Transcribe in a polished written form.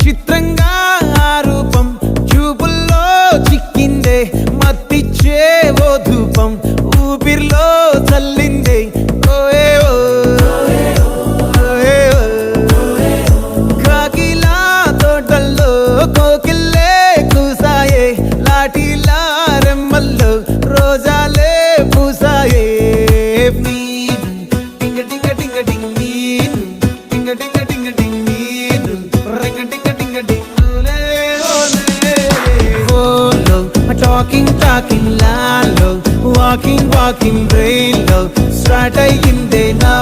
చిత్రంగా ఆ రూపం చూపుల్లో చిక్కిందే మత్తిచ్చే ఓ ధూపం ఊపిరిలో చల్లిందే ఓయే ఓ కాకిలా తోటల్లో కోకిల్లే కూసాయే లాఠీలా రెమ్మల్లో రోజాలే పూసాయే టింగ టింగ టింగ టింగ్ నీరు టింగ టింగ టింగ టింగ్ నీరు రింగ టింగ టింగ టింగ్ ఓలే ఓలే ఓలో టాకింగ్ లాలో వాకింగ్ బ్రెయిన్ లో స్టార్ట్ అయ్యిందే నా